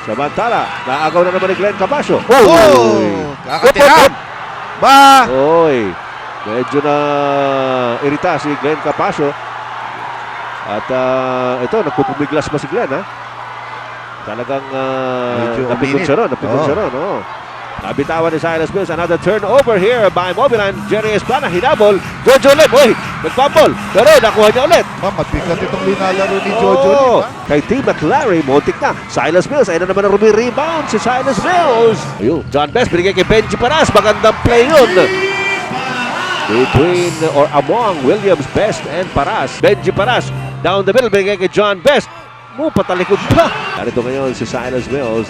Samantala, naagaw na naman ni Glenn Capasio. Kakatiram! Ba! Oy, medyo na irita si Glenn Capasio. At ito, nagpupumiglas pa si Glenn, ha? Talagang napikon siya ron, oh. Nabitawan ni Silas Mills. Another turnover here by Mobiline. Jerry Esplana, hinabol. Jojo ulit. Uy, nag-fumble. Pero nakuha niya ulit. Mabigat itong linalaro ni Jojo. Kay T. McLary, muntik na. Silas Mills, ayun na naman ang rebound si Silas Mills. Ayun, John Best, binigay kay Benji Paras. Magandang play yun. Between or among Williams, Best, and Paras. Benji Paras, down the middle, binigay kay John Best. Patalikod pa. Narito ngayon si Silas Mills.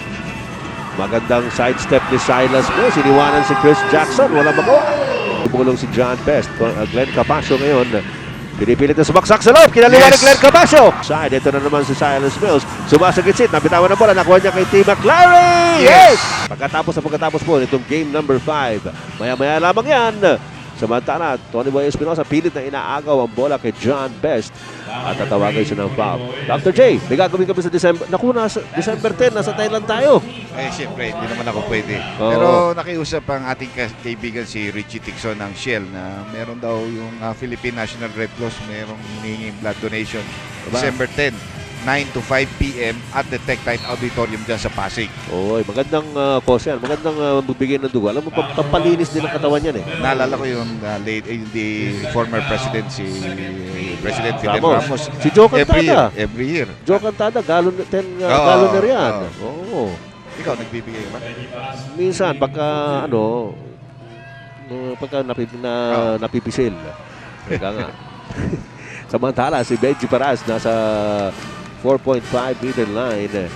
Magandang sidestep ni Silas Mills. Iniwanan si Chris Jackson. Wala magawa. Tumulong si John Best. Glenn Capasio ngayon. Pinipilit na sumaksak sa loob. Kinaliwa ni Glenn Capasio. Side. Ito na naman si Silas Mills. Sumasagitsit. Nabitawan na bola. Nakuha niya kay T. McLary. Yes! Pagkatapos po itong game number 5. Maya-maya lamang yan. Samantala, Tony Boy Espinosa pilit na inaagaw ang bola kay John Best at tatawagan siya ng foul. Dr. J, may gagawin kami sa December. Naku, December 10, nasa Thailand tayo. Siyempre, hindi naman ako pwede. Pero nakiusap ang ating kaibigan si Richie Tixon ng Shell na meron daw yung Philippine National Red Cross, merong hinihinging blood donation. December 10. 9 to 5 p.m. at the Tech Tide Auditorium dyan sa Pasig. Oy, magandang cause yan. Magandang magbigay ng dugo. Alam mo, pampalinis din ang katawan yan eh. Naalala ko yung the former president, si President Fidel Ramos. Si Joe Cantada. Every year. Joe Cantada, galon na riyan. Oo. Ikaw, nagbibigay ba? Minsan, pagka napipisil. Teka nga. Samantala, si Benji Paras nasa 4.5 meter line.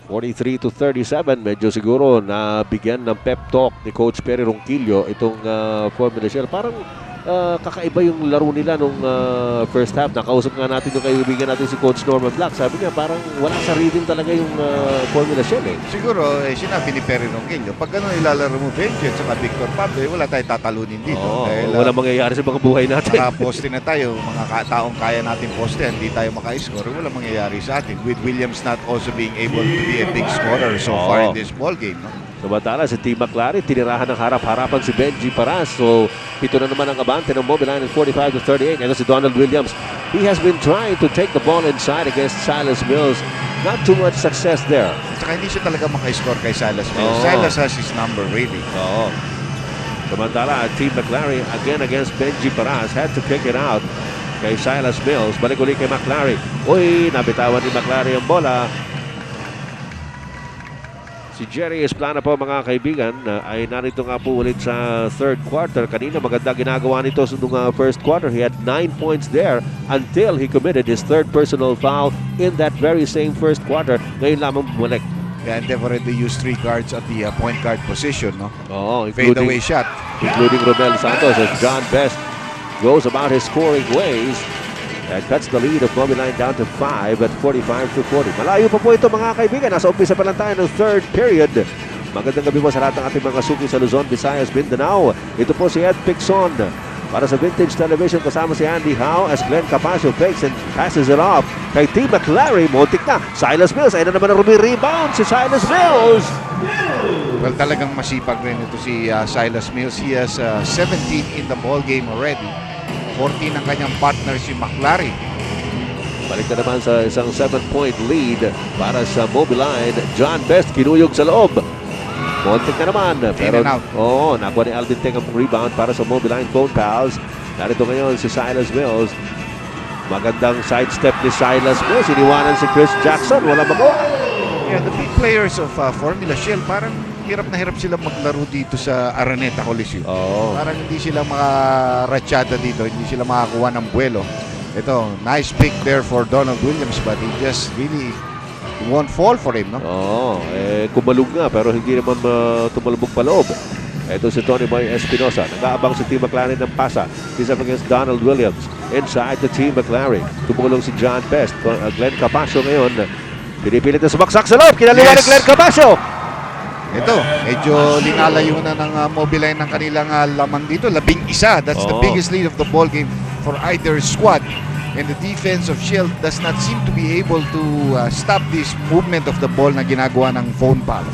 43-37. Medyo siguro na bigyan ng pep talk ni Coach Perry Ronquillo itong Formula Shell. Parang kakaiba yung laro nila nung first half. Nakausap nga natin yung kaibigan natin si Coach Norman Black. Sabi niya parang wala sa rhythm talaga yung Formula Shell eh. Siguro sinabi ni Perry Ronquillo, pag gano'n ilalaro mo Benji at saka Victor Pablo, wala tayong tatalunin dito. Wala mangyayari sa mga buhay natin. Naka-poste na tayo, mga taong kaya natin poste, hindi tayo maka-score, wala mangyayari sa atin. With Williams not also being able to be a big scorer so far in this ball game. No? Samantala, si T. McLary, tinirahan ng harap-harapan si Benji Paras. So, ito na naman ang abante ng Mobiline in 45-38. Ito si Donald Williams. He has been trying to take the ball inside against Silas Mills. Not too much success there. Saka hindi siya talaga maka-score kay Silas Mills. Silas has his number, really. Samantala, T. McLary again against Benji Paras. Had to kick it out kay Silas Mills. Balik ulit kay McLary. Uy, nabitawan ni McLary ang bola. Si Jerry Esplana po mga kaibigan ay narito nga po ulit sa third quarter. Kanina maganda ginagawa nito sa first quarter. He had 9 points there until he committed his third personal foul in that very same first quarter. Ngayon lamang bumalik. And they've already used 3 guards at the point guard position. No? Fade away shot. Including Romel Santos as John Best goes about his scoring ways. And cuts the lead of Mobiline down to 5 at 45-40. Malayo pa po ito mga kaibigan. Nasa umpisa pa lang tayo ng third period. Magandang gabi po sa lahat ng ating mga suki sa Luzon, Visayas, Mindanao. Ito po si Ed Pixon para sa Vintage Television kasama si Andy Howe as Glenn Capasio fakes and passes it off kay T. McLary. Muntik na. Silas Mills. Ayun na naman ang rebound si Silas Mills. Well, talagang masipag rin ito si Silas Mills. He has 17 in the ball game already. 14 ang kanyang partner si McLary. Balik na naman sa isang 7-point lead para sa Mobiline. John Best kinuyog sa loob. Kontik na naman. Pero nakuha ni Alvin Teng ang rebound para sa Mobiline Phone Pals. Narito ngayon si Silas Mills. Magandang sidestep ni Silas Mills. Iniwanan si Chris Jackson. Wala magawa. Yeah, the big players of Formula Shell parang hirap na hirap sila maglaro dito sa Araneta Coliseum. Parang hindi sila makaratsada dito, hindi sila makakuha ng buwelo. Ito, nice pick there for Donald Williams but he just really won't fall for him, no? Kumalog nga pero hindi naman tumalubog pa loob. Ito si Tony Boy Espinosa. Nag-aabang si T. McLary ng pasa. He's up against Donald Williams. Inside the T. McLary. Tumulong si John Best. Glenn Capasio ngayon. Pinipilit na sumaksak sa loob. Kinaliwa ni Glenn Capasio. Ito, medyo linalayo na ng Mobiline ng kanilang laman dito. 11. That's the biggest lead of the ball game for either squad. And the defense of Shell does not seem to be able to stop this movement of the ball na ginagawa ng phone pass.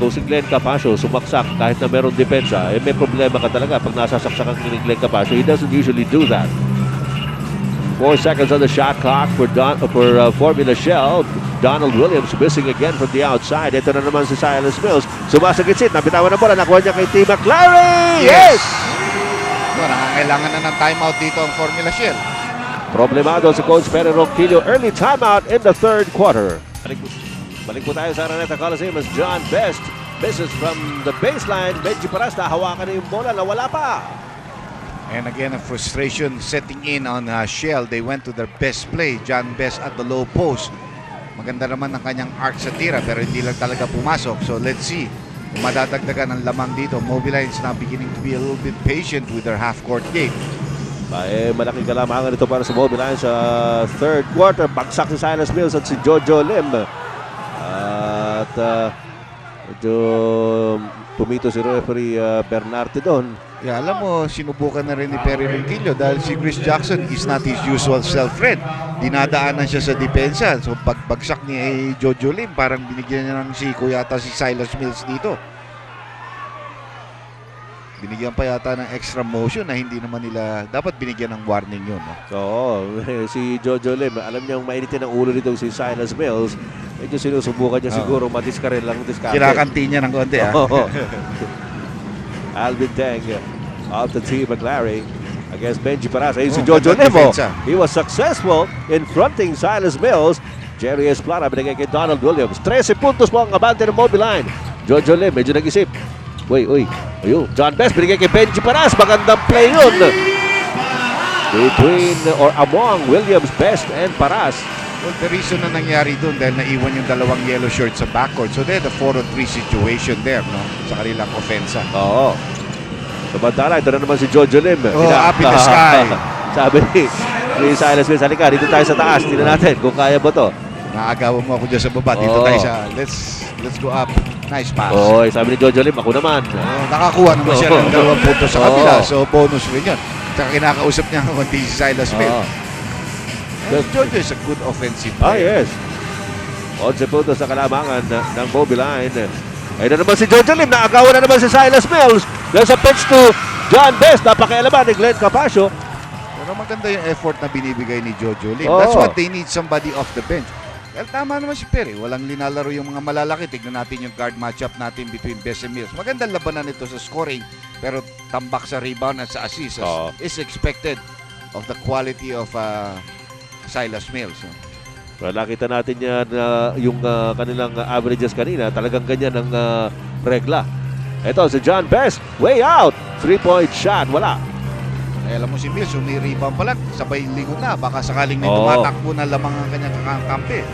Kung si Glenn Capasio sumaksak kahit na meron depensa, may problema ka talaga pag nasasaksakan ni Glenn Capasio. He doesn't usually do that. 4 seconds on the shot clock for Formula Shell. Donald Williams missing again from the outside. Ito na naman si Silas Mills. Sumasagitsit. Nabitawan na bola. Nakuha niya kay T. McLaren. Yes! So, nangangailangan na ng timeout dito ang Formula Shell. Problemado si Coach Perry Ronquillo. Early timeout in the third quarter. Balik po tayo sa Araneta Coliseum as John Best misses from the baseline. Benji Paras hawakan na yung bola. Nawala pa. And again, a frustration setting in on Shell. They went to their best play. John Best at the low post. Maganda naman ang kanyang arc sa tira pero hindi lang talaga pumasok. So let's see kung madadagdagan ang lamang dito. Mobile is now beginning to be a little bit patient with their half-court game. Malaking kalamangan ito para sa Mobile sa third quarter. Bagsak si Silas Mills at si Jojo Lim. At medyo pumito si referee Bernarte doon. Yeah, alam mo, sinubukan na rin ni Perry Ronquillo dahil si Chris Jackson is not his usual self-red. Dinadaanan siya sa depensa. So pagbagsak ni Jojo Lim, parang binigyan niya ng siko yata si Silas Mills dito. Binigyan pa yata ng extra motion na hindi naman nila, dapat binigyan ng warning yun. No? So, si Jojo Lim, alam niyang mainitin ang ulo nito si Silas Mills. Medyo sinusubukan niya siguro madiskare lang. Kinakanti niya ng konti. Alvin Teng of the T. McLaren against Benji Paras. Ayun si Jojo Lim. He was successful in fronting Silas Mills. Jerry Esplana binigay kay Donald Williams. 13 puntos po ang abante ng Mobile Line. Jojo Lim medyo nag-isip. Uy. Ayun. John Best binigay kay Benji Paras. Magandang play yun. Between or among Williams, Best, and Paras. Well, the reason na nangyari doon dahil naiwan yung dalawang yellow shirts sa backcourt. So, they had a 4-on-3 situation there, no? Sa kanilang offensa. Oo. Samantala, ito na naman si Jojo Lim. Up in the sky. Sabi ni Silas Mills, halika, dito tayo sa taas. Tingnan natin kung kaya ba to. Naagawan mo ako dyan sa baba. Dito tayo sa, let's go up. Nice pass. Sabi ni Jojo Lim, ako naman. Nakakuha naman siya ng 2 puntos sa kabila. So, bonus rin yun. Saka kinakausap niya ang konti si Silas Mills. Jojo is a good offensive player. Yes. 11 puntos sa kalamangan ng Mobile Line. Ayun na naman si Jojo Lim. Naagawan na naman si Silas Mills. There's a pitch to John Best. Napakialaman ni Glenn Capasio. Pero maganda yung effort na binibigay ni Jojo Lim. That's what they need, somebody off the bench. Well, tama naman si Perry. Walang linalaro yung mga malalaki. Tignan natin yung guard matchup natin between Best and Mills. Magandang labanan ito sa scoring. Pero tambak sa rebound at sa assist is expected of the quality of Silas Mills. Well, nakita natin yan yung kanilang averages kanina. Talagang ganyan ang regla. Ito si John Best. Way out. 3-point shot. Wala. Ay, alam mo si Mills, rebound pa lang. Sabay lingon na. Baka sakaling may tumatakbo na lamang ang kanyang kakampi.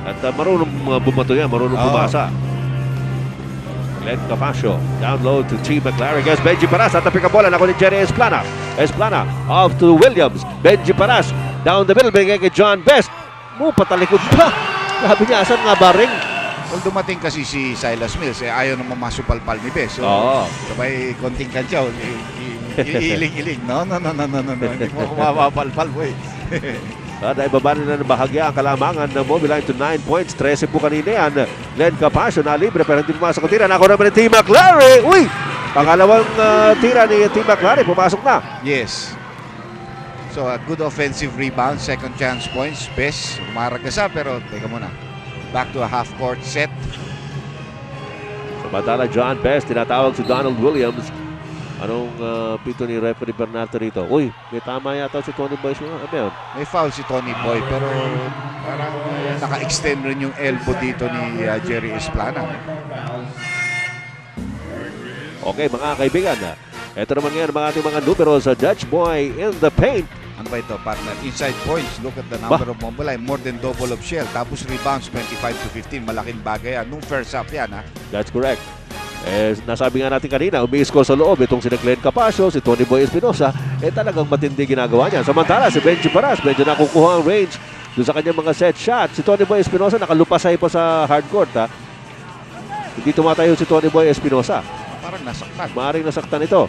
At marunong bumato yan. Marunong bumasa. Glenn Capasio. Down low to T. McLaren against Benji Paras. At napika bola. Ako ni Jerry Esplana. Esplana off to Williams. Benji Paras. Down the middle, bigay kay John Best. Patalikod pa. Sabi niya, asan nga ba ring? Well, dumating kasi si Silas Mills. Ayaw naman masupalpal ni Best. So, sabay konting kantsaw. Iiling-iling. No. Hindi mo ako mapapalpal, boy. Dahil baba na ng bahagya ang kalamangan ng Mobile Line to 9 points. 13 po kanina yan. Glenn Capasio na libre pero hindi pumasok ang tira. Nako naman ni T. McLaren. Uy! Pangalawang tira ni T. McLaren. Pumasok na. Yes. So, a good offensive rebound, second chance points. Best, umaragasa pero teka muna. Back to a half-court set. Samantala, John Best, tinatawag si Donald Williams. Anong pito ni referee Bernardo rito? Uy, may tama yata si Tony Boy. May foul si Tony Boy pero parang naka-extend rin yung elbow dito ni Jerry Esplana. Okay, mga kaibigan. Ito naman ngayon mga ating mga numero sa Dutch Boy in the paint. Ano ba ito, partner? Inside points. Look at the number of Mobile Line. More than double of Shell. Tapos rebounds, 25-15. Malaking bagay yan. Nung first half yan, ha? That's correct. Nasabi nga natin kanina, umi-score sa loob itong si Glenn Capasio, si Tony Boy Espinosa. Talagang matindi ginagawa niya. Samantala, si Benji Paras, medyo nakukuha ang range doon sa kanyang mga set shot. Si Tony Boy Espinosa, nakalupasay pa sa hardcourt, ha? Hindi tumatayo si Tony Boy Espinosa. Parang nasaktan. Maaaring nasaktan ito.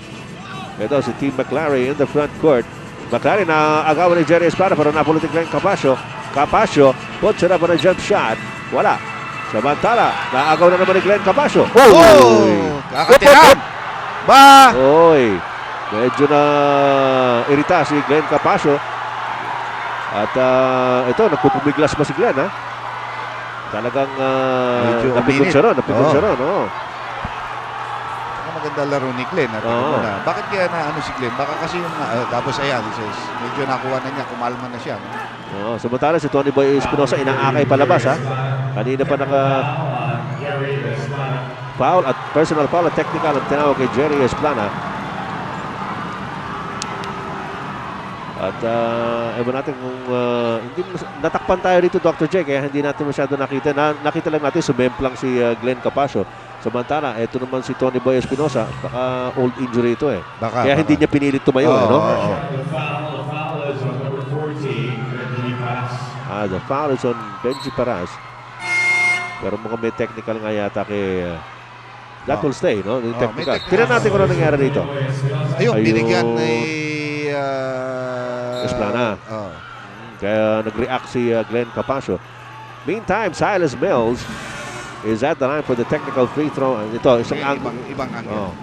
Ito si T. McLaren in the front court. McLaren na agawan ni Jerry Espada pero napulitin Glenn Capasio. Capasio puts it up on a jump shot. Wala. Samantala, naagaw na naman ni Glenn Capasio. Oh! Kakatiram! Ba! Oy, medyo na irita si Glenn Capasio. At ito, nagpupumiglas ba si Glenn, ha? Talagang napikon siya ron, oh. Maganda laro ni Glenn. Bakit kaya na si Glenn? Baka kasi yung tapos ayan, medyo nakuha na niya, kumalma na siya. No? Samantala si Tony Boy Espinosa inaakay palabas, ha? Kanina pa foul at personal foul at technical ang tinawag kay Jerry Esplana. At ewan natin kung hindi natakpan tayo dito, Dr. J, kaya hindi natin masyado nakita. Nakita lang natin sumemplang si Glenn Capasio. Samantala, ito naman si Tony Boy Espinosa, baka old injury ito eh. Kaya hindi niya pinilit tumayo, no? The foul is on Benji Paras. Pero mukhang may technical nga yata kay that will stay, no? Yung technical. Tignan natin kung ano nangyari dito. Ayun, binigyan ni Esplana. Kaya nag-react si Glenn Capasio. Meantime, Silas Mills is at the line for the technical free throw. Ito, isang ibang angle.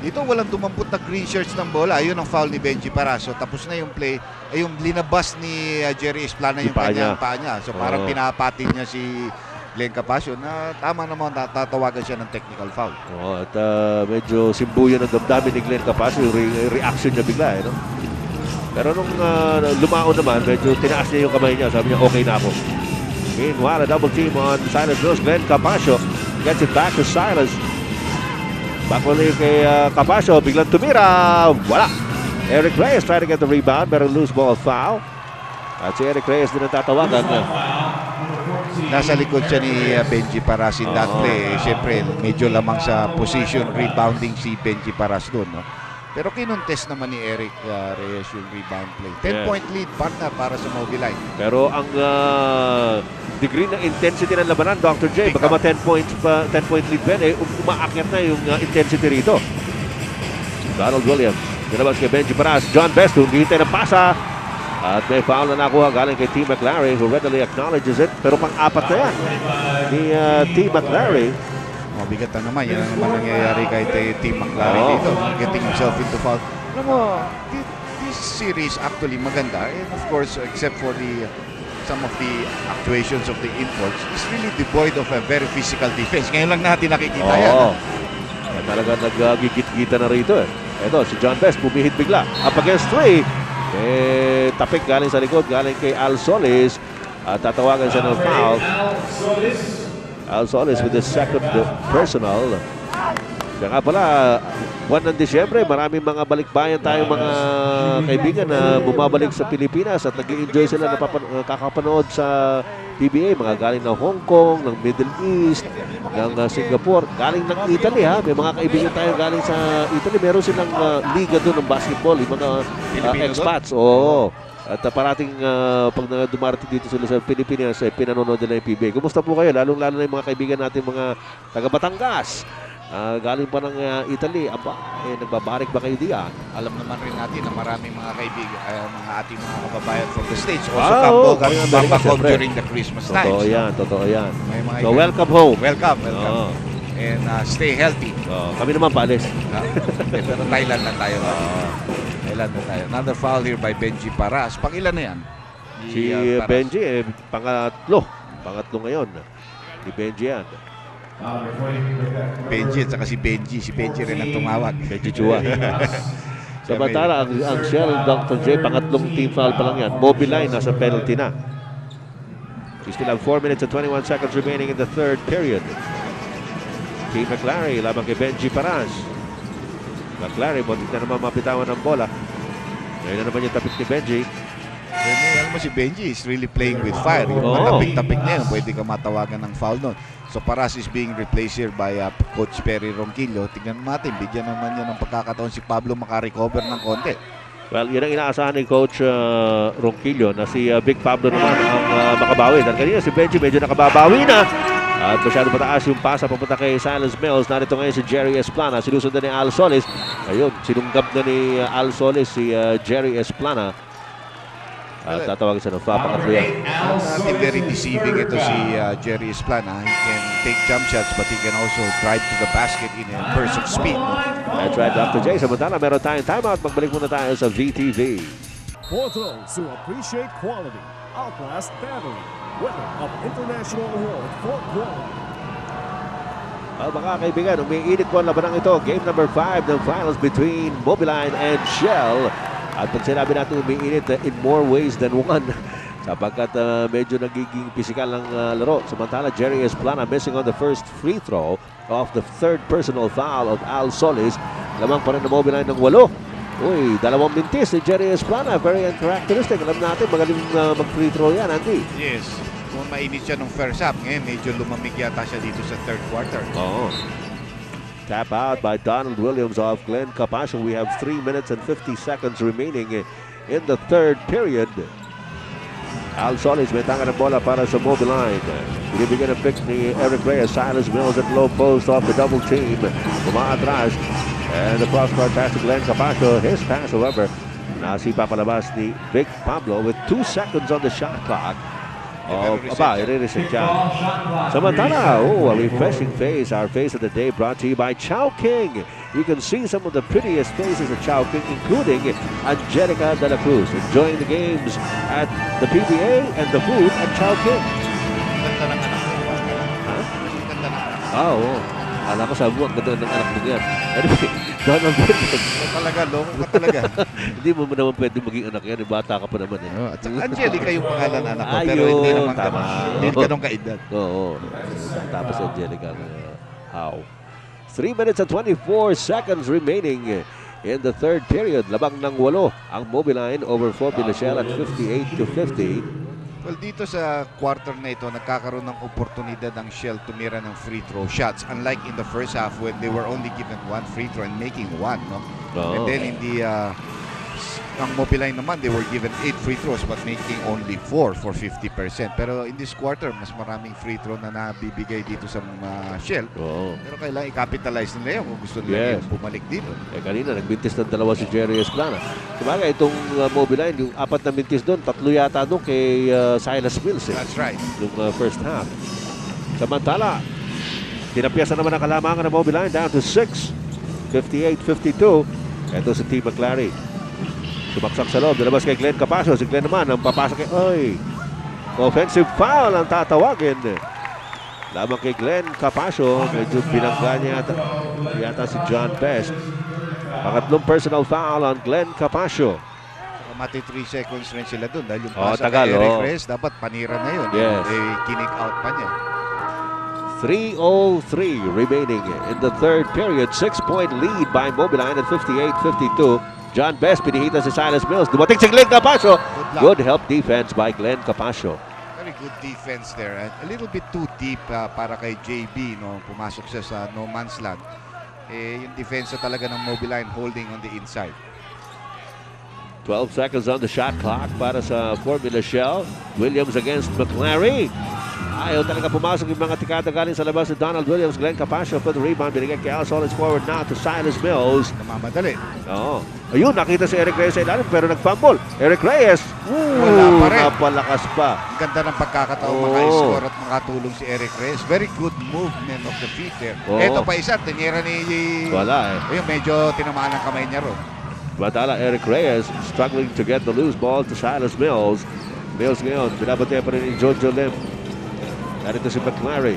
Dito walang dumampot na green shirts ng bola. Ayun ang foul ni Benji Paraso. Tapos na yung play. Ay yung linabas ni Jerry Esplana yung kanyang paa niya. So parang pinapatin niya si Glenn Capasio na tama naman tatawagan siya ng technical foul. At medyo simbuyan ang damdamin ni Glenn Capasio. Yung reaction niya bigla, no? Pero nung lumaon naman, medyo tinaas niya yung kamay niya. Sabi niya, okay na ako. Meanwhile, a double team on Silas Mills. Glenn Capasio gets it back to Silas. Back ulit kay Capasio. Biglang tumira. Wala. Eric Reyes trying to get the rebound. Pero loose ball foul. At si Eric Reyes din ang tatawagan. Nasa likod siya ni Benji Paras in that play. Siyempre, medyo lamang sa position rebounding si Benji Paras doon. No? Pero kinontes naman ni Eric Reyes yung rebound play. 10-point lead partner para sa Mobilite. Pero ang degree ng intensity ng labanan, Dr. J, baka 10-point lead ba, umaakyat na yung intensity rito. Donald Williams, nilabas kay Benji Paras. John Best, humihintay ng pasa. At may foul na nakuha galing kay T. McLary who readily acknowledges it. Pero pang-apat na yan ni T. McLary. Bigat na naman. Yan naman nangyayari kay T. McLary dito. Getting himself into foul. Alam mo, this series actually maganda. And of course, except for some of the actuations of the imports, is really devoid of a very physical defense. Ngayon lang natin nakikita yan. Talaga nag-gigit-gita na rito eh. Ito, si John Best, bumihit bigla. Up against 3. Tapik galing sa likod, galing kay Al Solis. At tatawagan siya ng foul. Al Solis with the second personal. Kaya nga pala, buwan ng Disyembre, maraming mga balikbayan tayong mga kaibigan na bumabalik sa Pilipinas at nag-i-enjoy sila na kakapanood sa PBA. Mga galing ng Hong Kong, ng Middle East, ng Singapore, galing ng Italy ha. May mga kaibigan tayo galing sa Italy. Meron silang liga doon ng basketball, yung mga expats. Oo. At parating pag dumarating dito sila sa Pilipinas, pinanonood nila yung PBA. Kumusta po kayo? Lalong-lalo na yung mga kaibigan natin, mga taga Batangas. Galing pa ng Italy. Nagbabarik ba kayo diyan? Alam naman rin natin na maraming mga kaibigan, mga ating mga kababayan from the States also come home during the Christmas time. Totoo yan. So welcome home. Welcome. And stay healthy. Kami naman paalis. Pero Thailand na tayo. Another foul here by Benji Paras. Pang-ilan na yan? Si Benji, pangatlo. Pangatlo ngayon. Si Benji yan. Benji at saka si Benji. Si Benji rin ang tumawag. Benji Chua. Samantala, ang Shell, Dr. J, pangatlong team foul pa lang yan. Mobileye, nasa penalty na. We still have 4 minutes and 21 seconds remaining in the third period. T. McLary, lamang kay Benji Paras. McLary, buntik na naman mapitawan ng bola. Ngayon na naman yung tapik ni Benji. Alam mo si Benji is really playing with fire. Yung matapik-tapik na yan, pwede ka matawagan ng foul nun. So Paras is being replaced here by Coach Perry Ronquillo. Tignan natin, bigyan naman yan ng pagkakataon si Pablo makarecover ng konti. Well, yun ang inaasahan ni Coach Ronquillo na si Big Pablo naman ang makabawi. Dahil kanina si Benji medyo nakababawi na. At masyado mataas yung pasa papunta kay Silas Mills. Narito ngayon si Jerry Esplana. Sinusundan ni Al Solis. Ayun, sinunggab na ni Al Solis si Jerry Esplana. Tatawagin siya ng foul. Pangatlo yan. Very deceiving ito si Jerry Esplana. He can take jump shots but he can also drive to the basket in a burst of speed. That's right, Dr. J. Samantala, meron tayong timeout. Magbalik muna tayo sa VTV. For those who appreciate quality, Outlast Battery, winner of International Award for Quality. Mga kaibigan, umiinit po ang labanang ito. Game number 5 ng finals between Mobiline and Shell. At pag sinabi natin umiinit, in more ways than one. Sapagkat medyo nagiging pisikal ang laro. Samantala, Jerry Esplana missing on the first free throw of the third personal foul of Al Solis. Lamang pa rin na Mobiline ng 8. Uy, 2 mintis ni Jerry Esplana. Very uncharacteristic. Alam natin, magaling mag-free throw yan, Andy. Yes. Kung mainit siya nung first half, ngayon medyo lumamig yata siya dito sa third quarter. Oo. Tap out by Donald Williams off Glenn Capascio. We have 3 minutes and 50 seconds remaining in the third period. Al Solis may tanga ng bola para sa Mobiline. Binibigyan ng pick ni Eric Reyes. Silas Mills at low post off the double team. Umaatras. And the cross-court pass to Glenn Capascio. His pass, however, nasipa palabas ni Big Pablo with 2 seconds on the shot clock. I-reset siya. Samantala, a refreshing face. Our face of the day brought to you by Chowking. You can see some of the prettiest faces at Chowking, including Angelica de la Cruz, enjoying the games at the PBA and the food at Chowking. Ganda ng anak mo. Ganda ng anak mo. Alam ko sa buwag, ganda ng anak mo yan. Anyway, Donald Williams. Talaga, loko ka talaga. Hindi mo naman pwede maging anak yan. Bata ka pa naman. At saka Angelica yung pangalan ng anak ko, pero hindi naman tama. Hindi ganun kaedad. Oo. Tapos Angelica. 3 minutes and 24 seconds remaining in the third period. Labang ng 8 ang Mobiline over Formula Shell at 58-50. Well, dito sa quarter na ito, nagkakaroon ng oportunidad ang Shell tumira ng free throw shots. Unlike in the first half when they were only given 1 free throw and making 1, no? And then in the ang Mobiline naman, they were given 8 free throws but making only 4 for 50%. Pero in this quarter, mas maraming free throw na nabibigay dito sa Shell. Pero kailangan i-capitalize nila yun kung gusto nila yung bumalik dito. Kanina, nagbintis ng 2 si Jerry Esplana. Sabagay, itong Mobiline, yung 4 na bintis doon, 3 yata doon kay Silas Mills. That's right. Yung first half. Samantala, tinapyasan naman ang kalamangan ng Mobiline down to 6. 58-52. Ito si T. McClary. Sumaksak sa loob. Nalabas kay Glenn Capascio. Si Glenn naman ang papasok kay... offensive foul ang tatawagin. Lamang kay Glenn Capascio. Medyo binangga niya yata si John Best. Pangatlong personal foul on Glenn Capascio. Mati 3 seconds rin sila doon dahil yung pasa tagal, kay Eric Reyes dapat panira na yun. Yes. Kinik out pa niya. 3:03 remaining in the third period. 6-point lead by Mobiline at 58-52. John Best pinihita si Silas Mills. Dumating si Glenn Capascio. Good help defense by Glenn Capascio. Very good defense there. A little bit too deep para kay JB. No? Pumasok siya sa no man's land. Yung defense talaga ng Mobiline holding on the inside. 12 seconds on the shot clock para sa Formula Shell. Williams against McClary. Ayaw talaga pumasok yung mga tikada galing sa labas ni Donald Williams. Glenn Capascio for the rebound. Binigay kay Al Solis forward now to Silas Mills. Namamadali. Ayun, nakita si Eric Reyes sa ilalim pero nag-fumble. Eric Reyes. Wala pa rin. Napalakas pa. Ang ganda ng pagkakataon maka-score at makatulong si Eric Reyes. Very good movement of the feet there. Ito pa isa, tinira ni... Wala Ayun, medyo tinamaan ang kamay niya ron. Batala Eric Reyes struggling to get the loose ball to Silas Mills. Mills ngayon, binabate pa rin ni Jojo Lim. Narito si McClary.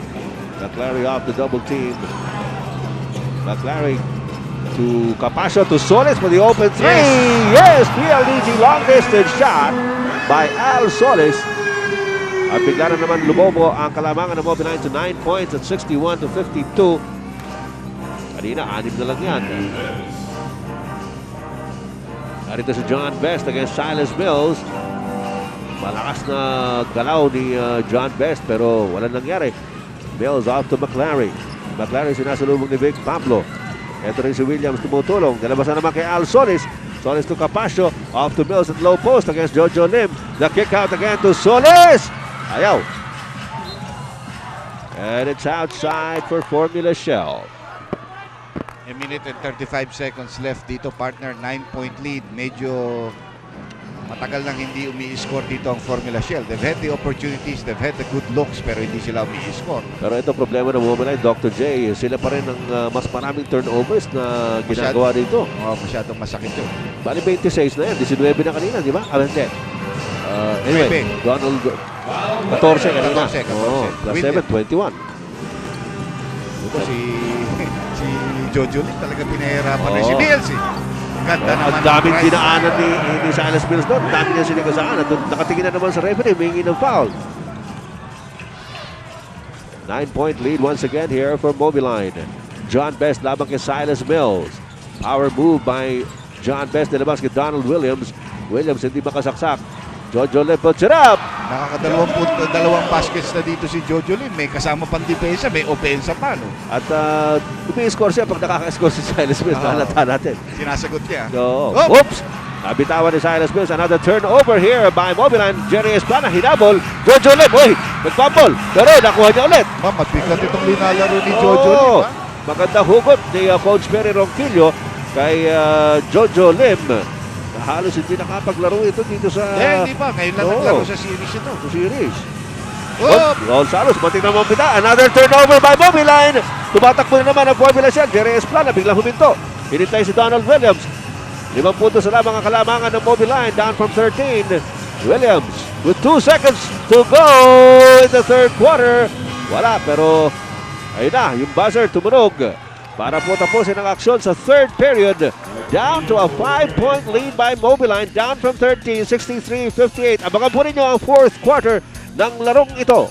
McClary off the double team. McClary to Capascio to Solis for the open three. Yes, PLDT long distance shot by Al Solis. At bigla na naman lumobo ang kalamangan ng Mobiline to 9 points at 61-52. Kanina, 6 na lang yan. Narito si John Best against Silas Mills. Malakas na galaw ni John Best pero walang nangyari. Mills off to McClary. McClary sinasalubong ni Big Pablo. Ito rin si Williams tumutulong. Nalabasan naman kay Al Solis. Solis to Capascio. Off to Mills at low post against Jojo Lim. The kick out again to Solis. Ayaw. And it's outside for Formula Shell. A minute and 35 seconds left dito, partner. 9-point lead. Medyo Matagal nang hindi umi-score dito ang Formula Shell. They've had the opportunities, they've had the good looks, pero hindi sila umi-score. Pero ito problema ng Mobileye, Dr. J, sila pa rin ang mas maraming turnovers na ginagawa dito. Masyadong masakit yun. Bali 26 na yan, 19 na kanina, di ba? Hindi. Anyway, Donald, 14 kanina. 14. Plus 7, 21. Ito si Jojo Lim talaga pinahirapan rin si Mills. Ganda naman. Ang daming dinaanan ni Silas Mills doon. Ang dami niya sinigasaan. At nakatingin na naman sa referee, humingi ng foul. 9-point lead once again here for Mobiline. John Best labang kay Silas Mills. Power move by John Best. Nilabas kay Donald Williams. Williams hindi makasaksak. Jojo Lim puts it up. Dalawang baskets na dito si Jojo Lim. May kasama pang depensa, may opensa pa. No? At umi-score siya pag nakaka-score si Silas Mills. Halata natin. Sinasagot niya. So, oops! Nabitawan ni Silas Mills. Another turnover here by Mobiline. Jerry Esplana, hinabol. Jojo Lim, uy! Nagpapol. Pero nakuha niya ulit. Mabigat itong linalaro ni Jojo Lim. Magandang hugot ni Coach Perry Ronquillo kay Jojo Lim. Halos hindi nakapaglaro ito dito sa... Hindi pa. Ngayon lang naglaro sa series ito. Sa series. Gonzalo, mating na mabita. Another turnover by Mobiline. Tumatakbo na naman ang Formula siya. Jerry Esplana, biglang huminto. Hinintay si Donald Williams. 5 puntos na lamang ang kalamangan ng Mobiline. Down from 13. Williams with 2 seconds to go in the third quarter. Wala, pero ayun na, yung buzzer tumunog para po tapusin ang aksyon sa third period. Down to a 5-point lead by Mobiline. Down from 13, 63-58. Abangan po ninyo ang fourth quarter ng larong ito.